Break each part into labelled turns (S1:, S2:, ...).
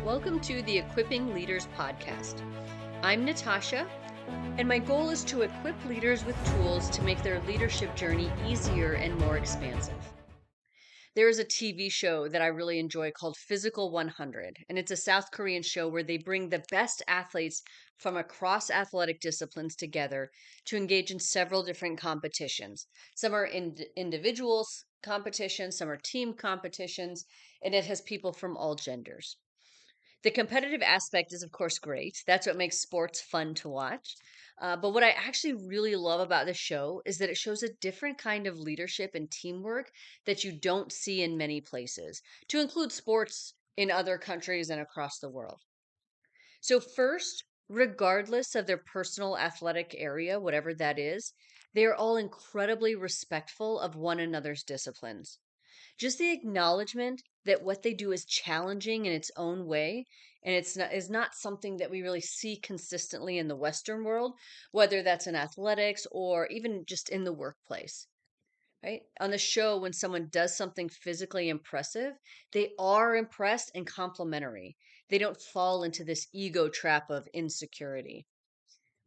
S1: Welcome to the Equipping Leaders podcast. I'm Natasha, and my goal is to equip leaders with tools to make their leadership journey easier and more expansive. There is a TV show that I really enjoy called Physical 100, and it's a South Korean show where they bring the best athletes from across athletic disciplines together to engage in several different competitions. Some are individuals competitions, some are team competitions, and it has people from all genders. The competitive aspect is, of course, great. That's what makes sports fun to watch. But what I actually really love about the show is that it shows a different kind of leadership and teamwork that you don't see in many places, to include sports in other countries and across the world. So, first, regardless of their personal athletic area, whatever that is, they are all incredibly respectful of one another's disciplines. Just the acknowledgement that what they do is challenging in its own way, and is not something that we really see consistently in the Western world, whether that's in athletics or even just in the workplace. Right? On the show, when someone does something physically impressive, they are impressed and complimentary. They don't fall into this ego trap of insecurity.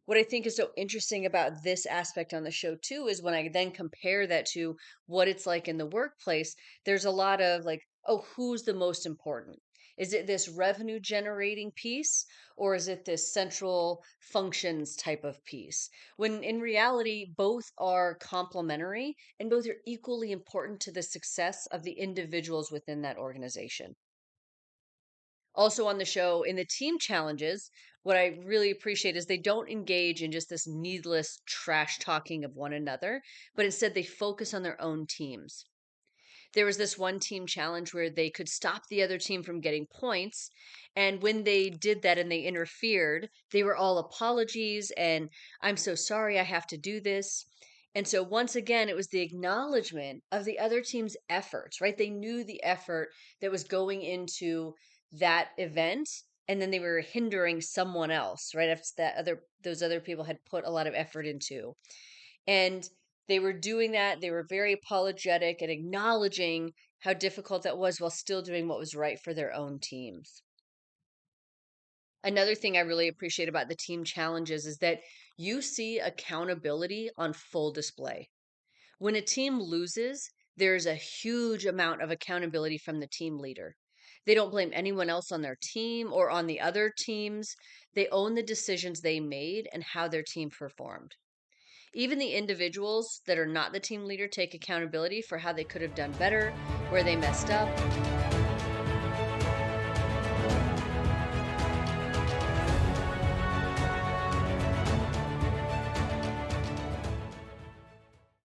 S1: What I think is so interesting about this aspect on the show too is when I then compare that to what it's like in the workplace, there's a lot of like, oh, who's the most important? Is it this revenue generating piece or is it this central functions type of piece? When in reality, both are complementary and both are equally important to the success of the individuals within that organization. Also on the show, in the team challenges, what I really appreciate is they don't engage in just this needless trash talking of one another, but instead they focus on their own teams. There was this one team challenge where they could stop the other team from getting points. And when they did that and they interfered, they were all apologies and I'm so sorry I have to do this. And so once again, it was the acknowledgement of the other team's efforts, right? They knew the effort that was going into that event. And then they were hindering someone else, right? If those other people had put a lot of effort into. And they were doing that. They were very apologetic and acknowledging how difficult that was while still doing what was right for their own teams. Another thing I really appreciate about the team challenges is that you see accountability on full display. When a team loses, there's a huge amount of accountability from the team leader. They don't blame anyone else on their team or on the other teams. They own the decisions they made and how their team performed. Even the individuals that are not the team leader take accountability for how they could have done better, where they messed up.